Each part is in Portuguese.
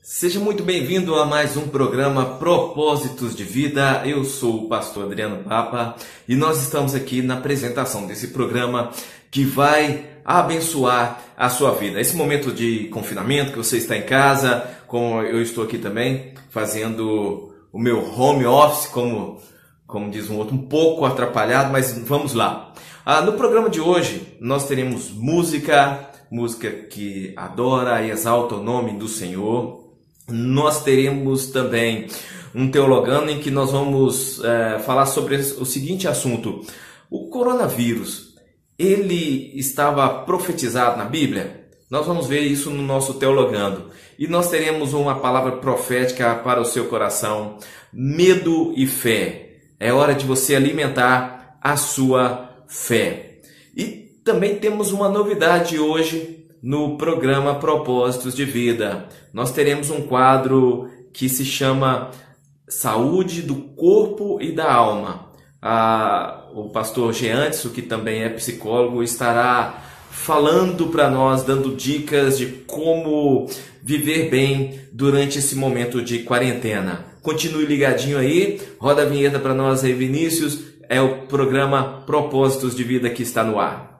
Seja muito bem-vindo a mais um programa Propósitos de Vida. Eu sou o pastor Adriano Papa e nós estamos aqui na apresentação desse programa que vai abençoar a sua vida. Esse momento de confinamento que você está em casa, como eu estou aqui também, fazendo o meu home office, como diz um outro, um pouco atrapalhado, mas vamos lá. No programa de hoje nós teremos música que adora e exalta o nome do Senhor. Nós teremos também um teologando em que nós vamos falar sobre o seguinte assunto. O coronavírus, ele estava profetizado na Bíblia? Nós vamos ver isso no nosso teologando. E nós teremos uma palavra profética para o seu coração. Medo e fé. É hora de você alimentar a sua fé. E também temos uma novidade hoje no programa Propósitos de Vida. Nós teremos um quadro que se chama Saúde do Corpo e da Alma. O pastor Geantes, que também é psicólogo, estará falando para nós, dando dicas de como viver bem durante esse momento de quarentena. Continue ligadinho aí, roda a vinheta para nós aí, Vinícius. É o programa Propósitos de Vida que está no ar.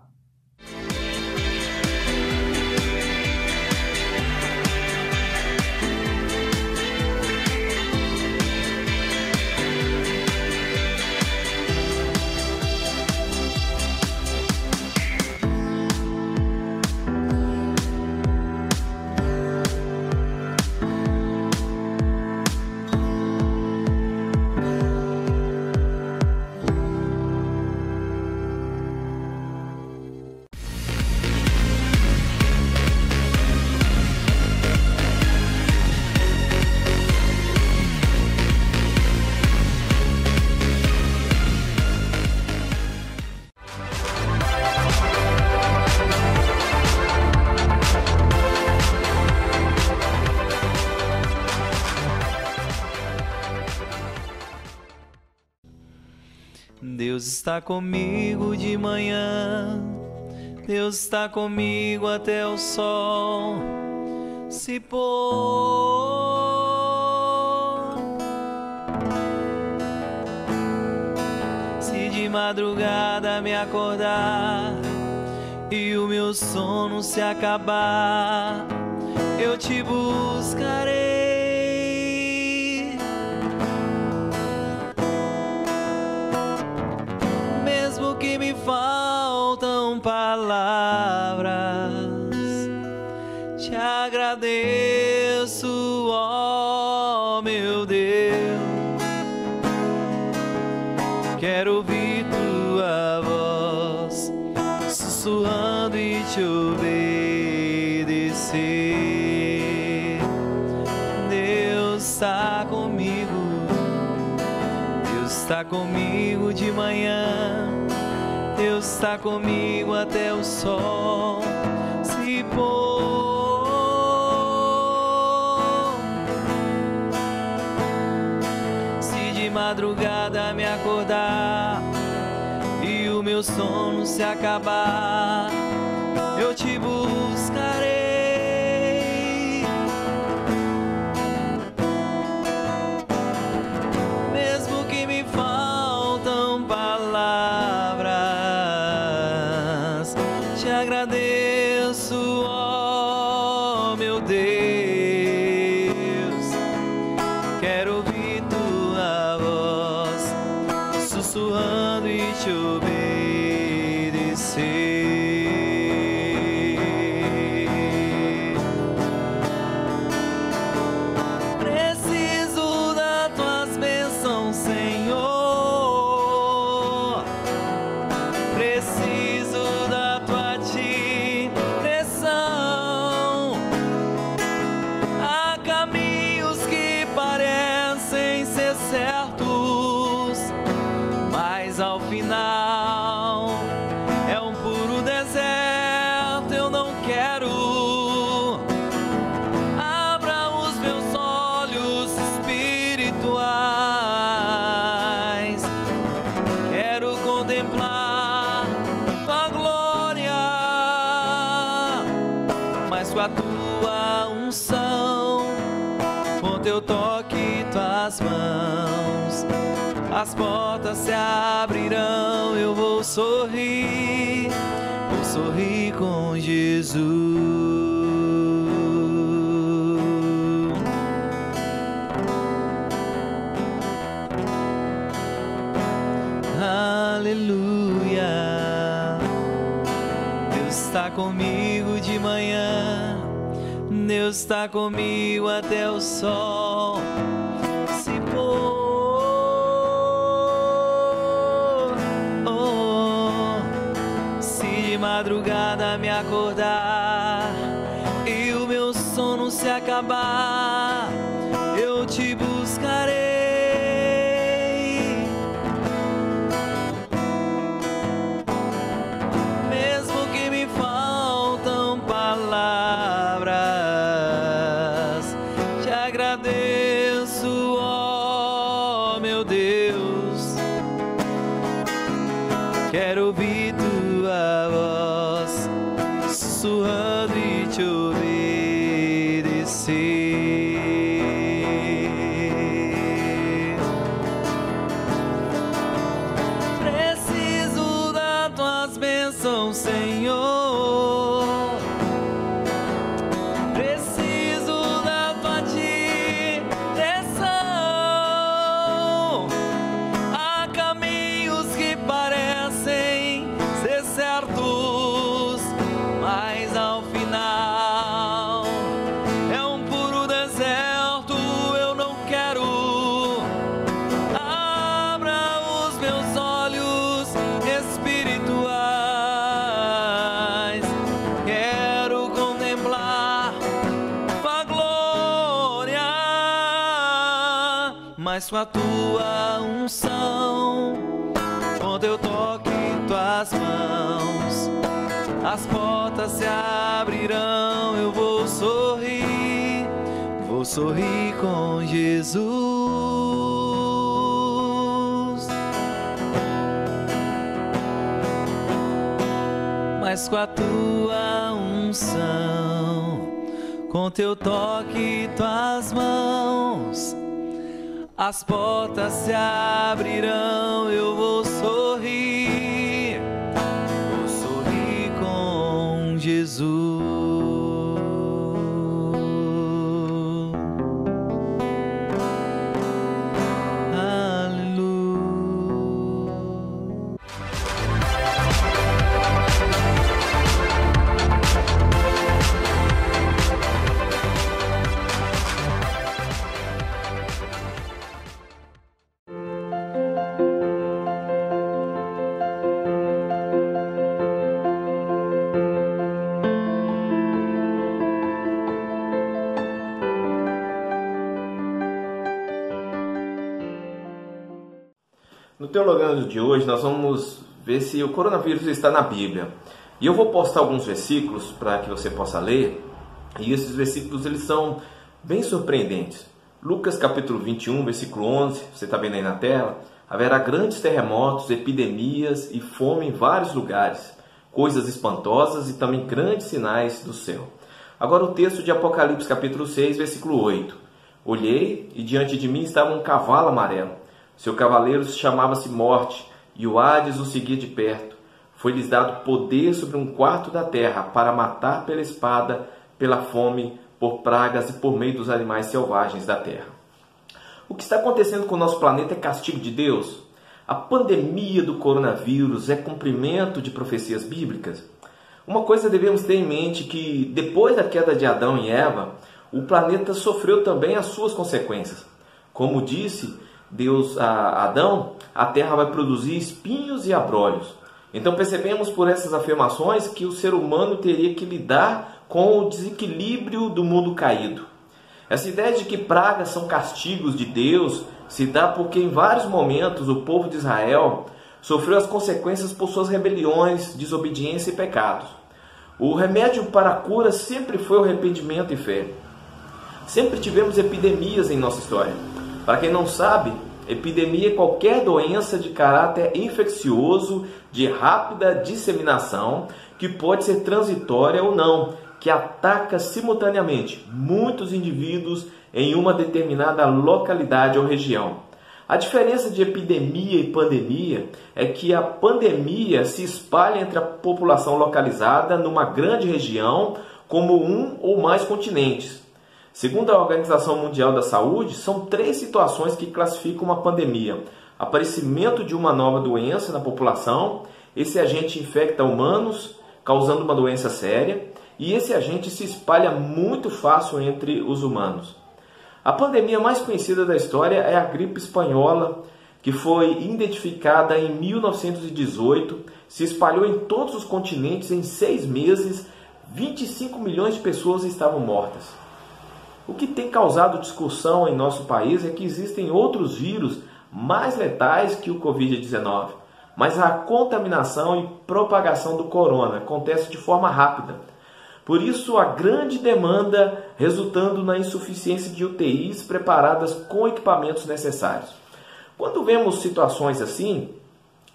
Deus está comigo de manhã, Deus está comigo até o sol se pôr. Se de madrugada me acordar e o meu sono se acabar, eu te buscarei. Que me faltam palavras, te agradeço, ó meu Deus. Quero ouvir tua voz sussurrando e te obedecer. Deus está comigo, Deus está comigo de manhã, Deus está comigo até o sol se pôr. Se de madrugada me acordar e o meu sono se acabar, eu te buscarei. Mesmo que me faltam palavras, te agradeço, ó meu Deus. Quero ouvir tua voz sussurrando e te obedecer. com teu toque, tuas mãos. As portas se abrirão, eu vou sorrir com Jesus. Aleluia. Deus está comigo de manhã, Deus está comigo até o sol se pôr. Se de madrugada me acordar e o meu sono se acabar, eu te buscarei. Quero ouvir tua voz sussurrando e te obedecer. Preciso das tuas bênçãos, Senhor. Preciso da tua direção. Há caminhos que parecem ser certos, mas ao final é um puro deserto. Eu não quero. Abra os meus olhos espirituais. Quero contemplar tua glória, mas com a tua unção, com teu toque, tuas mãos, as portas se abrirão, eu vou sorrir com Jesus. Mas com a tua unção, com teu toque, tuas mãos, as portas se abrirão, eu vou sorrir com Jesus. No Teologando de hoje nós vamos ver se o coronavírus está na Bíblia. E eu vou postar alguns versículos para que você possa ler. E esses versículos eles são bem surpreendentes. Lucas capítulo 21, versículo 11, você está vendo aí na tela. Haverá grandes terremotos, epidemias e fome em vários lugares, coisas espantosas e também grandes sinais do céu. Agora o texto de Apocalipse capítulo 6, versículo 8. Olhei e diante de mim estava um cavalo amarelo. Seu cavaleiro chamava-se Morte, e o Hades o seguia de perto. Foi-lhes dado poder sobre um quarto da terra para matar pela espada, pela fome, por pragas e por meio dos animais selvagens da terra. O que está acontecendo com o nosso planeta é castigo de Deus? A pandemia do coronavírus é cumprimento de profecias bíblicas? Uma coisa devemos ter em mente, que depois da queda de Adão e Eva, o planeta sofreu também as suas consequências. Como disse Deus a Adão, a terra vai produzir espinhos e abrolhos. Então percebemos por essas afirmações que o ser humano teria que lidar com o desequilíbrio do mundo caído. Essa ideia de que pragas são castigos de Deus se dá porque em vários momentos o povo de Israel sofreu as consequências por suas rebeliões, desobediência e pecados. O remédio para a cura sempre foi o arrependimento e fé. Sempre tivemos epidemias em nossa história. Para quem não sabe, epidemia é qualquer doença de caráter infeccioso, de rápida disseminação, que pode ser transitória ou não, que ataca simultaneamente muitos indivíduos em uma determinada localidade ou região. A diferença de epidemia e pandemia é que a pandemia se espalha entre a população localizada numa grande região, como um ou mais continentes. Segundo a Organização Mundial da Saúde, são 3 situações que classificam uma pandemia: aparecimento de uma nova doença na população, esse agente infecta humanos, causando uma doença séria, e esse agente se espalha muito fácil entre os humanos. A pandemia mais conhecida da história é a gripe espanhola, que foi identificada em 1918, se espalhou em todos os continentes em 6 meses, 25 milhões de pessoas estavam mortas. O que tem causado discussão em nosso país é que existem outros vírus mais letais que o Covid-19, mas a contaminação e propagação do corona acontece de forma rápida. Por isso, a grande demanda resultando na insuficiência de UTIs preparadas com equipamentos necessários. Quando vemos situações assim,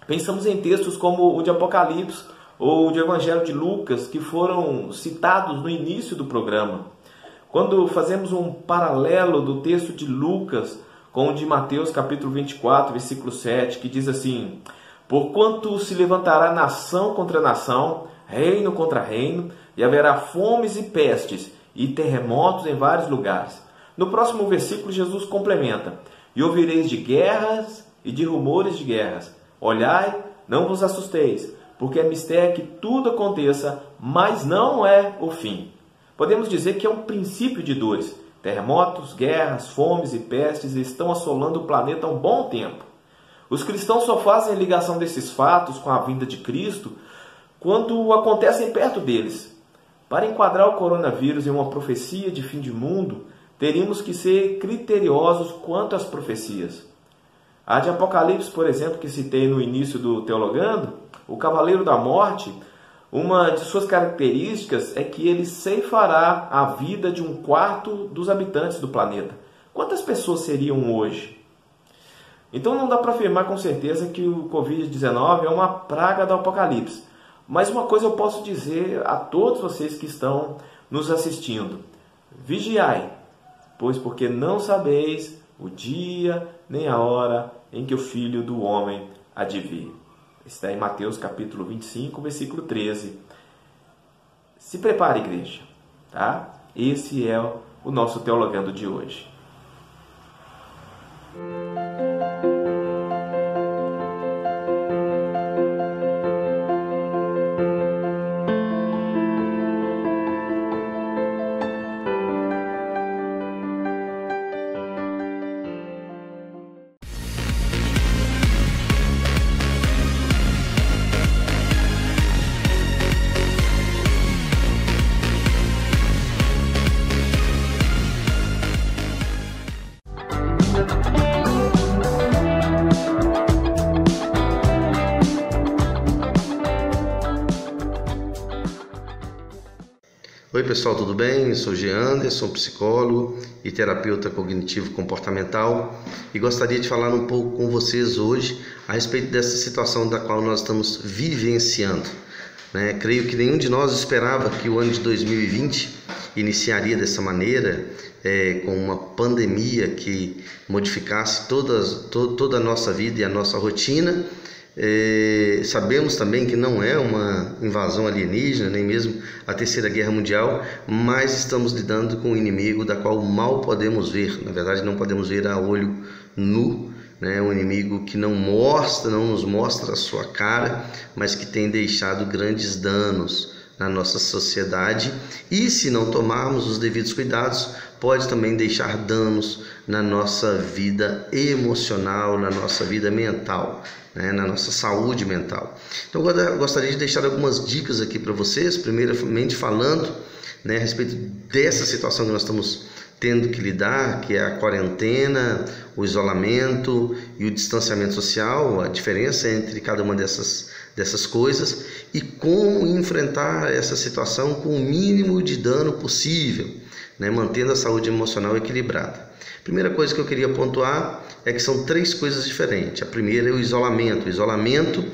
pensamos em textos como o de Apocalipse ou o de Evangelho de Lucas, que foram citados no início do programa. Quando fazemos um paralelo do texto de Lucas com o de Mateus capítulo 24, versículo 7, que diz assim: porquanto se levantará nação contra nação, reino contra reino, e haverá fomes e pestes e terremotos em vários lugares. No próximo versículo, Jesus complementa: e ouvireis de guerras e de rumores de guerras. Olhai, não vos assusteis, porque é mistério que tudo aconteça, mas não é o fim. Podemos dizer que é um princípio de dores. Terremotos, guerras, fomes e pestes estão assolando o planeta há um bom tempo. Os cristãos só fazem a ligação desses fatos com a vinda de Cristo quando acontecem perto deles. Para enquadrar o coronavírus em uma profecia de fim de mundo, teríamos que ser criteriosos quanto às profecias. A de Apocalipse, por exemplo, que citei no início do Teologando, o Cavaleiro da Morte, uma de suas características é que ele ceifará a vida de 1/4 dos habitantes do planeta. Quantas pessoas seriam hoje? Então não dá para afirmar com certeza que o Covid-19 é uma praga do Apocalipse. Mas uma coisa eu posso dizer a todos vocês que estão nos assistindo: vigiai, pois porque não sabeis o dia nem a hora em que o Filho do Homem há de vir. Está em Mateus capítulo 25, versículo 13. Se prepare, igreja, tá? Esse é o nosso Teologando de hoje. Oi pessoal, tudo bem? Eu sou Jean Anderson, psicólogo e terapeuta cognitivo-comportamental, e gostaria de falar um pouco com vocês hoje a respeito dessa situação da qual nós estamos vivenciando. Creio que nenhum de nós esperava que o ano de 2020 iniciaria dessa maneira, com uma pandemia que modificasse toda a nossa vida e a nossa rotina. Sabemos também que não é uma invasão alienígena, nem mesmo a Terceira Guerra Mundial, mas estamos lidando com um inimigo da qual mal podemos ver, na verdade não podemos ver a olho nu, um inimigo que não nos mostra a sua cara, mas que tem deixado grandes danos na nossa sociedade, e se não tomarmos os devidos cuidados, pode também deixar danos na nossa vida emocional, na nossa vida mental, na nossa saúde mental. Então eu gostaria de deixar algumas dicas aqui para vocês, primeiramente falando a respeito dessa situação que nós estamos tendo que lidar, que é a quarentena, o isolamento e o distanciamento social, a diferença entre cada uma dessas coisas, e como enfrentar essa situação com o mínimo de dano possível, mantendo a saúde emocional equilibrada. Primeira coisa que eu queria pontuar é que são 3 coisas diferentes. A primeira é o isolamento. O isolamento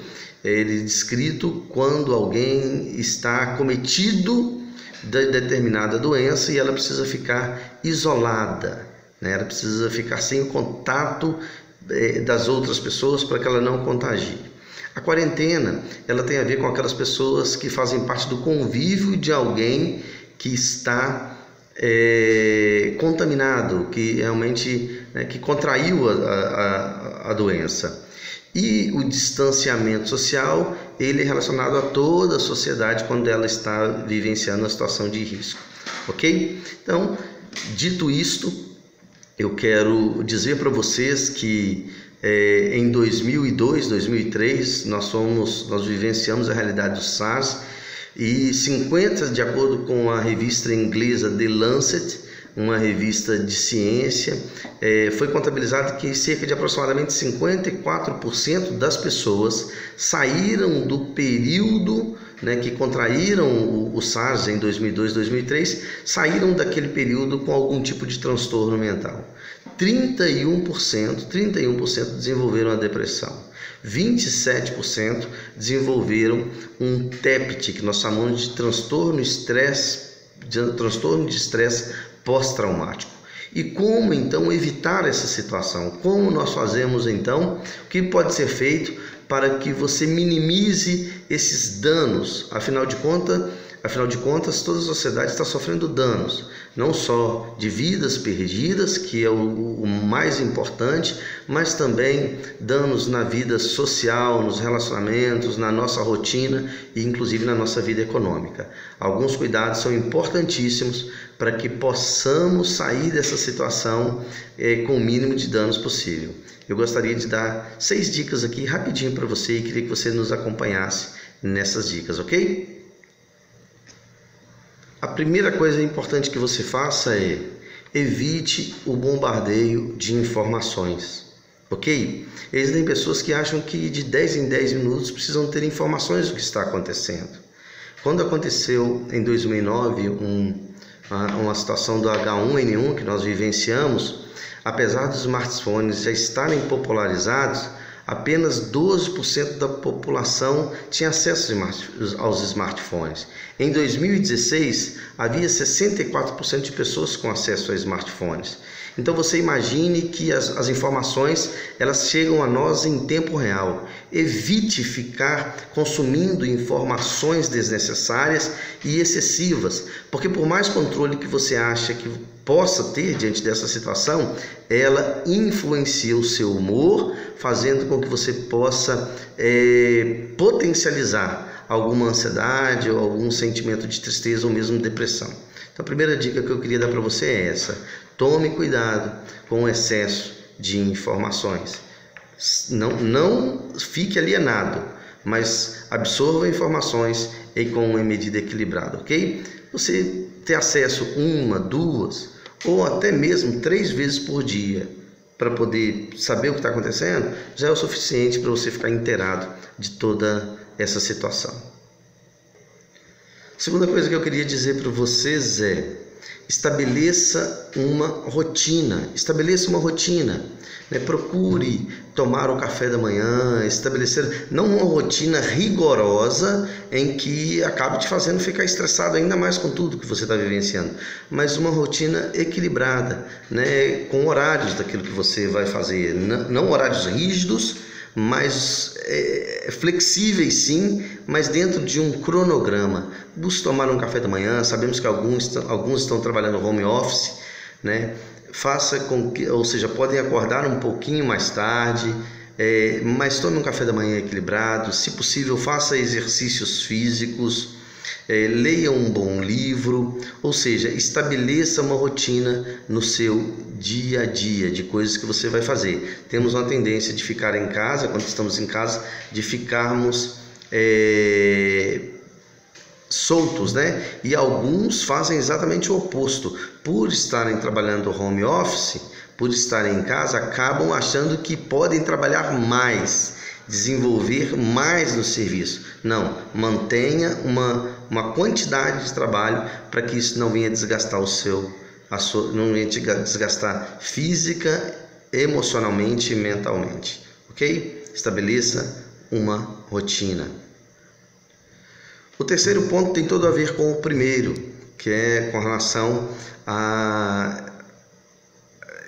é descrito quando alguém está acometido de determinada doença e ela precisa ficar isolada, né? Ela precisa ficar sem o contato das outras pessoas para que ela não contagie. A quarentena, ela tem a ver com aquelas pessoas que fazem parte do convívio de alguém que está contaminado, que realmente que contraiu a doença. E o distanciamento social, ele é relacionado a toda a sociedade quando ela está vivenciando uma situação de risco, ok? Então, dito isto, eu quero dizer para vocês que em 2002, 2003, nós vivenciamos a realidade do SARS, e de acordo com a revista inglesa The Lancet, uma revista de ciência, foi contabilizado que cerca de aproximadamente 54% das pessoas saíram do período, que contraíram o SARS em 2002, 2003, saíram daquele período com algum tipo de transtorno mental. 31% desenvolveram a depressão. 27% desenvolveram um TEPT, que nós chamamos de transtorno de estresse pós-traumático. E como então evitar essa situação? Como nós fazemos então? O que pode ser feito para que você minimize esses danos? Afinal de contas, toda a sociedade está sofrendo danos, não só de vidas perdidas, que é o mais importante, mas também danos na vida social, nos relacionamentos, na nossa rotina e inclusive na nossa vida econômica. Alguns cuidados são importantíssimos para que possamos sair dessa situação com o mínimo de danos possível. Eu gostaria de dar 6 dicas aqui rapidinho para você e queria que você nos acompanhasse nessas dicas, ok? A primeira coisa importante que você faça é evite o bombardeio de informações, ok? Existem pessoas que acham que de 10 em 10 minutos precisam ter informações do que está acontecendo. Quando aconteceu em 2009 uma situação do H1N1 que nós vivenciamos, apesar dos smartphones já estarem popularizados, apenas 12% da população tinha acesso aos smartphones. Em 2016, havia 64% de pessoas com acesso a smartphones. Então você imagine que as informações elas chegam a nós em tempo real. Evite ficar consumindo informações desnecessárias e excessivas, porque por mais controle que você acha que possa ter diante dessa situação, ela influencia o seu humor, fazendo com que você possa potencializar alguma ansiedade ou algum sentimento de tristeza ou mesmo depressão. Então a primeira dica que eu queria dar para você é essa: tome cuidado com o excesso de informações. Não fique alienado, mas absorva informações e com uma medida equilibrada, ok? Você ter acesso 1, 2 ou até mesmo 3 vezes por dia para poder saber o que está acontecendo já é o suficiente para você ficar inteirado de toda essa situação. Segunda coisa que eu queria dizer para vocês é: estabeleça uma rotina. Procure tomar o café da manhã, estabelecer não uma rotina rigorosa em que acabe te fazendo ficar estressado ainda mais com tudo que você está vivenciando, mas uma rotina equilibrada, com horários daquilo que você vai fazer, não horários rígidos, mas flexíveis sim, mas dentro de um cronograma. Busque tomar um café da manhã. Sabemos que alguns estão trabalhando home office, faça com que, ou seja, podem acordar um pouquinho mais tarde, mas tome um café da manhã equilibrado. Se possível, faça exercícios físicos, leia um bom livro, ou seja, estabeleça uma rotina no seu dia a dia de coisas que você vai fazer. Temos uma tendência de ficar em casa, quando estamos em casa, de ficarmos soltos, e alguns fazem exatamente o oposto. Por estarem trabalhando home office, por estarem em casa, acabam achando que podem trabalhar mais, desenvolver mais no serviço. Não, mantenha uma quantidade de trabalho para que isso não venha desgastar não venha desgastar física, emocionalmente e mentalmente, ok? Estabeleça uma rotina. O terceiro ponto tem todo a ver com o primeiro. que é com relação a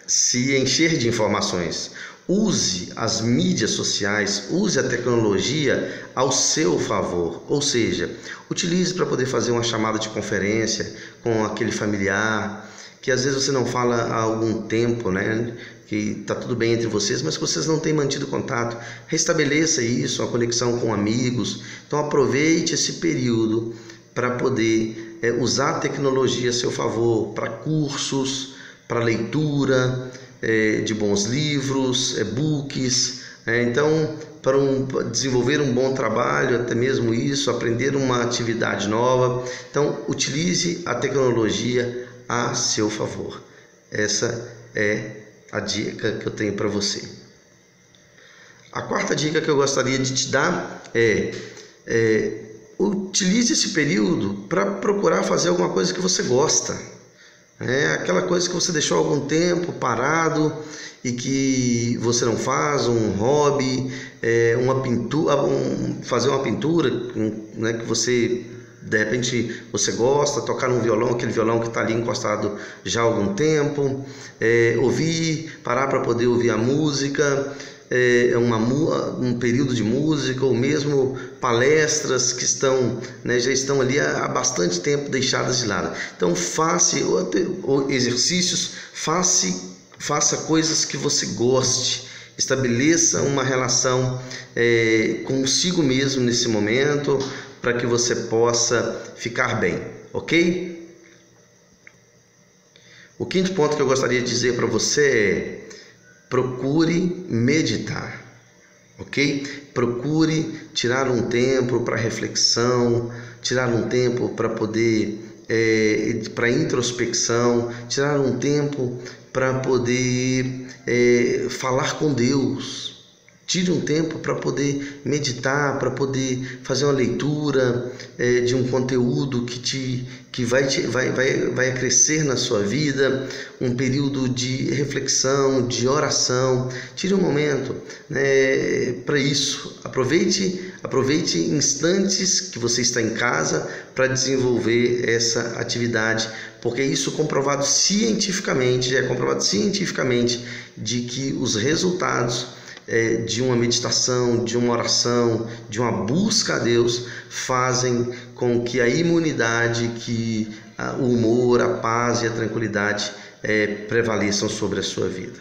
se encher de informações. Use as mídias sociais, use a tecnologia ao seu favor, ou seja, utilize para poder fazer uma chamada de conferência com aquele familiar que às vezes você não fala há algum tempo, né? Que está tudo bem entre vocês, mas que vocês não têm mantido contato. Restabeleça isso, a conexão com amigos. Então aproveite esse período para poder usar a tecnologia a seu favor, para cursos, para leitura de bons livros, e-books, então para desenvolver um bom trabalho, até mesmo isso, aprender uma atividade nova. Então utilize a tecnologia a seu favor. Essa é a dica que eu tenho para você. A quarta dica que eu gostaria de te dar é utilize esse período para procurar fazer alguma coisa que você gosta. Aquela coisa que você deixou algum tempo parado e que você não faz, um hobby, uma pintura, fazer uma pintura, né, que você de repente você gosta, tocar um violão, aquele violão que está ali encostado já há algum tempo, parar para poder ouvir a música, um período de música, ou mesmo palestras que estão, né, já estão ali há bastante tempo deixadas de lado. Então faça exercícios, faça coisas que você goste, estabeleça uma relação consigo mesmo nesse momento, para que você possa ficar bem, ok? O quinto ponto que eu gostaria de dizer para você é: procure meditar, ok? Procure tirar um tempo para reflexão, tirar um tempo para poder, para introspecção, tirar um tempo para poder falar com Deus. Tire um tempo para poder meditar, para poder fazer uma leitura de um conteúdo que vai crescer na sua vida, um período de reflexão, de oração. Tire um momento, né, para isso. Aproveite instantes que você está em casa para desenvolver essa atividade, porque isso já é comprovado cientificamente de que os resultados de uma meditação, de uma oração, de uma busca a Deus, fazem com que a imunidade, que o humor, a paz e a tranquilidade prevaleçam sobre a sua vida.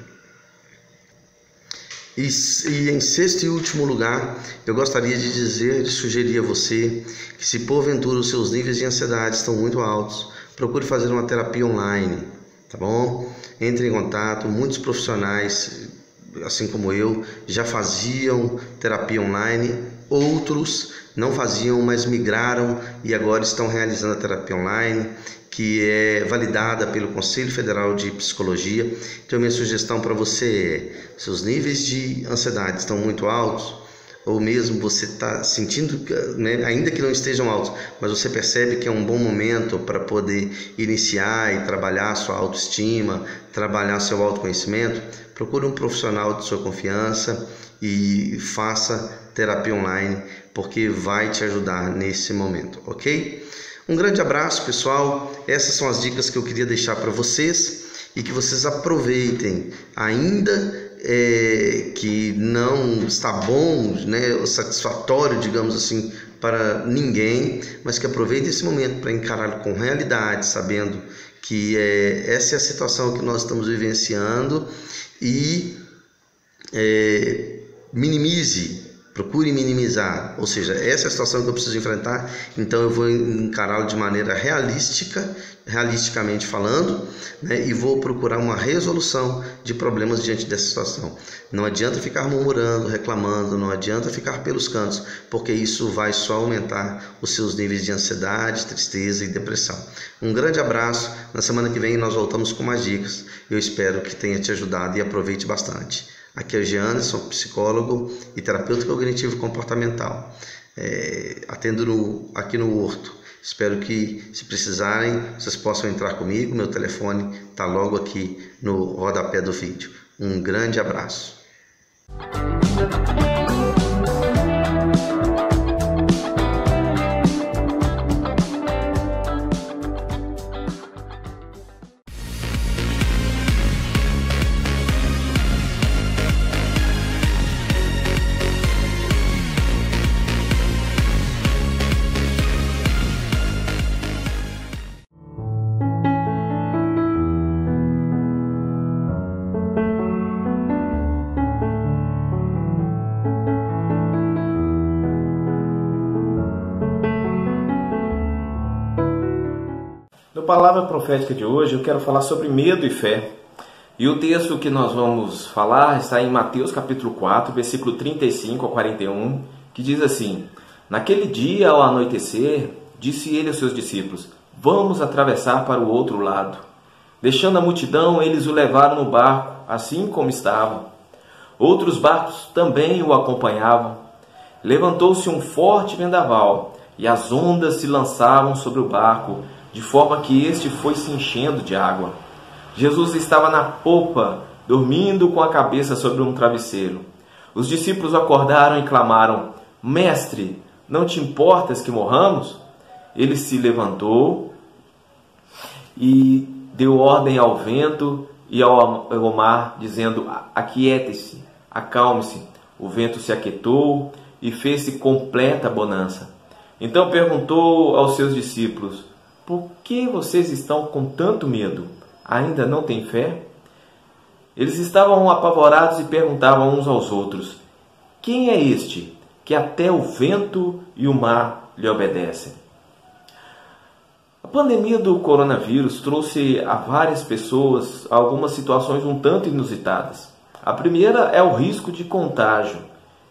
E em sexto e último lugar, eu gostaria de sugerir a você que, se porventura os seus níveis de ansiedade estão muito altos, procure fazer uma terapia online, tá bom? Entre em contato, muitos profissionais, assim como eu, já faziam terapia online, outros não faziam, mas migraram e agora estão realizando a terapia online, que é validada pelo Conselho Federal de Psicologia. Então minha sugestão para você é: seus níveis de ansiedade estão muito altos, ou mesmo você está sentindo, né, ainda que não estejam altos, mas você percebe que é um bom momento para poder iniciar e trabalhar sua autoestima, trabalhar seu autoconhecimento, procure um profissional de sua confiança e faça terapia online, porque vai te ajudar nesse momento, ok? Um grande abraço, pessoal. Essas são as dicas que eu queria deixar para vocês e que vocês aproveitem, ainda que não está bom, né, satisfatório, digamos assim, para ninguém, mas que aproveitem esse momento para encará-lo com realidade, sabendo que essa é a situação que nós estamos vivenciando, e procure minimizar, ou seja, essa é a situação que eu preciso enfrentar, então eu vou encará-lo de maneira realisticamente falando, né, e vou procurar uma resolução de problemas diante dessa situação. Não adianta ficar murmurando, reclamando, não adianta ficar pelos cantos, porque isso vai só aumentar os seus níveis de ansiedade, tristeza e depressão. Um grande abraço. Na semana que vem nós voltamos com mais dicas. Eu espero que tenha te ajudado e aproveite bastante. Aqui é o Jean, sou psicólogo e terapeuta cognitivo comportamental. Atendo aqui no Horto. Espero que, se precisarem, vocês possam entrar comigo. Meu telefone está logo aqui no rodapé do vídeo. Um grande abraço. palavra profética de hoje eu quero falar sobre medo e fé. E o texto que nós vamos falar está em Mateus capítulo 4, versículo 35 a 41, que diz assim: Naquele dia, ao anoitecer, disse ele aos seus discípulos: Vamos atravessar para o outro lado. Deixando a multidão, eles o levaram no barco, assim como estava. Outros barcos também o acompanhavam. Levantou-se um forte vendaval, e as ondas se lançavam sobre o barco, de forma que este foi se enchendo de água. Jesus estava na popa, dormindo com a cabeça sobre um travesseiro. Os discípulos acordaram e clamaram: Mestre, não te importas que morramos? Ele se levantou e deu ordem ao vento e ao mar, dizendo: Aquiete-se, acalme-se. O vento se aquietou e fez-se completa bonança. Então perguntou aos seus discípulos: Por que vocês estão com tanto medo? Ainda não têm fé? Eles estavam apavorados e perguntavam uns aos outros: Quem é este que até o vento e o mar lhe obedecem? A pandemia do coronavírus trouxe a várias pessoas algumas situações um tanto inusitadas. A primeira é o risco de contágio.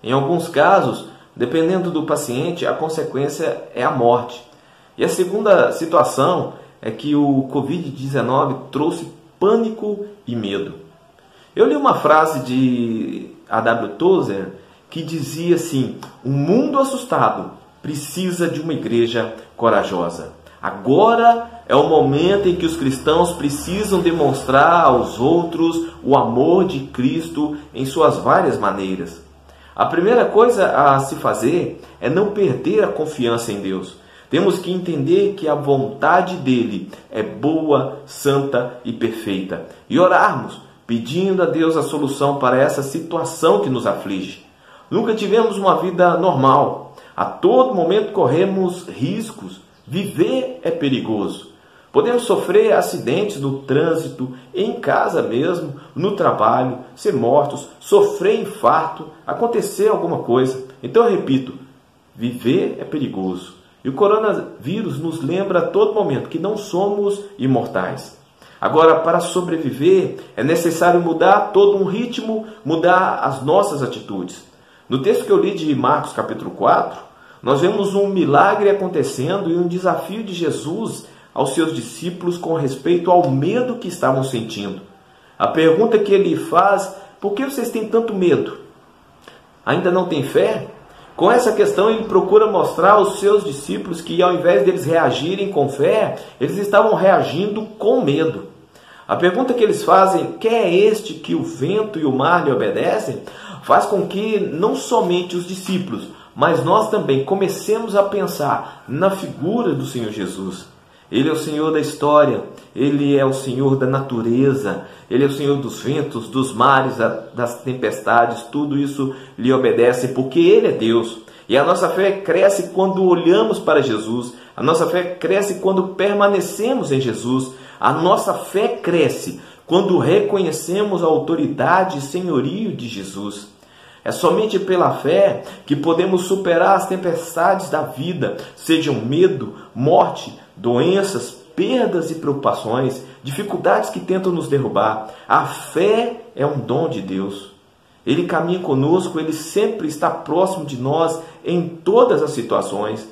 Em alguns casos, dependendo do paciente, a consequência é a morte. E a segunda situação é que o Covid-19 trouxe pânico e medo. Eu li uma frase de A.W. Tozer que dizia assim: o mundo assustado precisa de uma igreja corajosa. Agora é o momento em que os cristãos precisam demonstrar aos outros o amor de Cristo em suas várias maneiras. A primeira coisa a se fazer é não perder a confiança em Deus. Temos que entender que a vontade dele é boa, santa e perfeita. E orarmos, pedindo a Deus a solução para essa situação que nos aflige. Nunca tivemos uma vida normal. A todo momento corremos riscos. Viver é perigoso. Podemos sofrer acidentes no trânsito, em casa mesmo, no trabalho, ser mortos, sofrer infarto, acontecer alguma coisa. Então eu repito, viver é perigoso. E o coronavírus nos lembra a todo momento que não somos imortais. Agora, para sobreviver, é necessário mudar todo um ritmo, mudar as nossas atitudes. No texto que eu li de Marcos capítulo 4, nós vemos um milagre acontecendo e um desafio de Jesus aos seus discípulos com respeito ao medo que estavam sentindo. A pergunta que ele faz: por que vocês têm tanto medo? Ainda não têm fé? Com essa questão ele procura mostrar aos seus discípulos que, ao invés deles reagirem com fé, eles estavam reagindo com medo. A pergunta que eles fazem: quem é este que o vento e o mar lhe obedecem? Faz com que não somente os discípulos, mas nós também comecemos a pensar na figura do Senhor Jesus. Ele é o Senhor da história, Ele é o Senhor da natureza, Ele é o Senhor dos ventos, dos mares, das tempestades, tudo isso lhe obedece porque Ele é Deus. E a nossa fé cresce quando olhamos para Jesus, a nossa fé cresce quando permanecemos em Jesus, a nossa fé cresce quando reconhecemos a autoridade e senhorio de Jesus. É somente pela fé que podemos superar as tempestades da vida, sejam medo, morte, doenças, perdas e preocupações, dificuldades que tentam nos derrubar. A fé é um dom de Deus. Ele caminha conosco, Ele sempre está próximo de nós em todas as situações.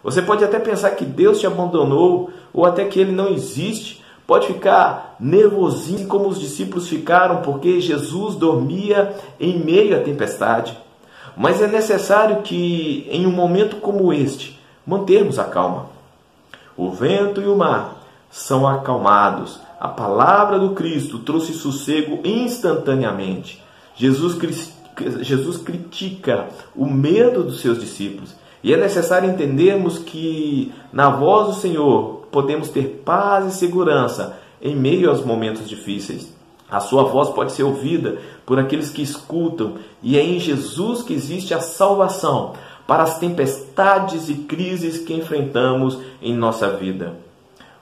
Você pode até pensar que Deus te abandonou ou até que Ele não existe. Pode ficar nervosinho como os discípulos ficaram porque Jesus dormia em meio à tempestade. Mas é necessário que, em um momento como este, mantermos a calma. O vento e o mar são acalmados. A palavra do Cristo trouxe sossego instantaneamente. Jesus critica o medo dos seus discípulos. E é necessário entendermos que, na voz do Senhor, podemos ter paz e segurança em meio aos momentos difíceis. A sua voz pode ser ouvida por aqueles que escutam, e é em Jesus que existe a salvação para as tempestades e crises que enfrentamos em nossa vida.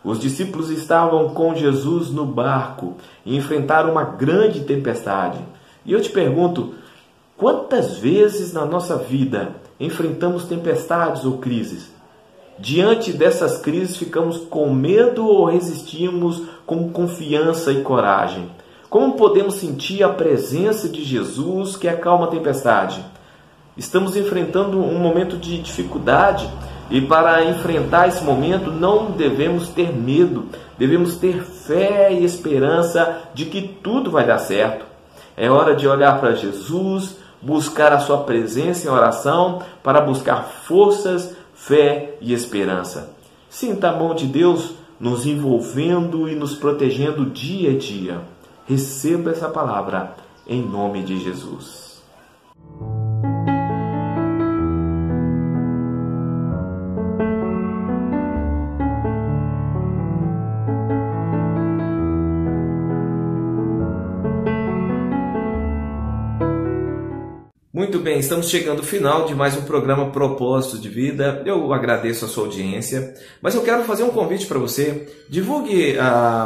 Os discípulos estavam com Jesus no barco e enfrentaram uma grande tempestade. E eu te pergunto, quantas vezes na nossa vida enfrentamos tempestades ou crises? Diante dessas crises, ficamos com medo ou resistimos com confiança e coragem? Como podemos sentir a presença de Jesus que acalma a tempestade? Estamos enfrentando um momento de dificuldade e para enfrentar esse momento não devemos ter medo, devemos ter fé e esperança de que tudo vai dar certo. É hora de olhar para Jesus, buscar a sua presença em oração para buscar forças, fé e esperança. Sinta a mão de Deus nos envolvendo e nos protegendo dia a dia. Receba essa palavra em nome de Jesus. Muito bem, estamos chegando ao final de mais um programa Propósitos de Vida. Eu agradeço a sua audiência, mas eu quero fazer um convite para você. Divulgue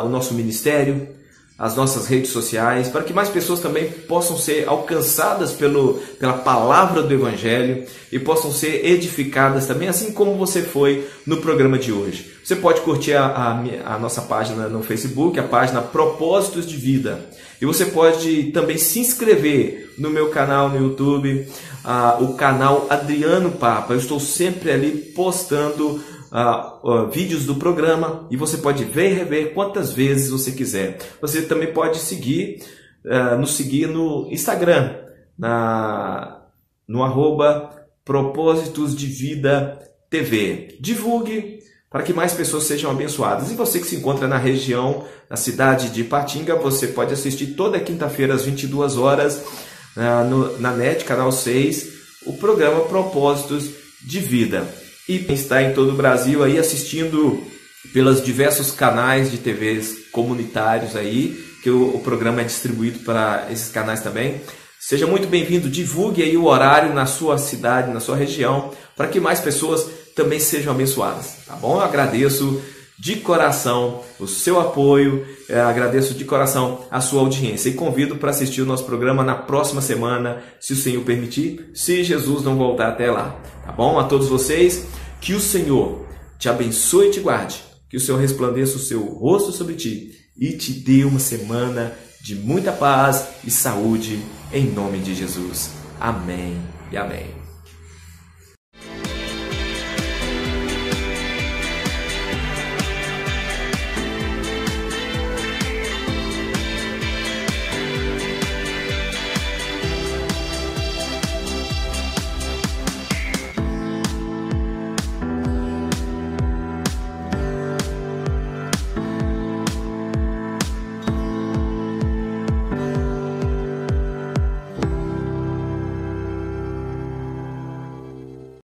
o nosso ministério, as nossas redes sociais, para que mais pessoas também possam ser alcançadas pela palavra do Evangelho e possam ser edificadas também, assim como você foi no programa de hoje. Você pode curtir a nossa página no Facebook, a página Propósitos de Vida. E você pode também se inscrever no meu canal no YouTube, o canal Adriano Papa. Eu estou sempre ali postando vídeos do programa e você pode ver e rever quantas vezes você quiser. Você também pode nos seguir no Instagram, no @Propósitos de Vida TV. Divulgue para que mais pessoas sejam abençoadas. E você que se encontra na região, na cidade de Ipatinga, você pode assistir toda quinta-feira às 22 horas na NET, canal 6, o programa Propósitos de Vida. E está em todo o Brasil aí assistindo pelos diversos canais de TVs comunitários aí, que o programa é distribuído para esses canais também. Seja muito bem-vindo, divulgue aí o horário na sua cidade, na sua região, para que mais pessoas também sejam abençoadas, tá bom? Eu agradeço de coração o seu apoio, agradeço de coração a sua audiência e convido para assistir o nosso programa na próxima semana, se o Senhor permitir, se Jesus não voltar até lá, tá bom? A todos vocês, que o Senhor te abençoe e te guarde, que o Senhor resplandeça o seu rosto sobre ti e te dê uma semana de muita paz e saúde, em nome de Jesus. Amém e amém.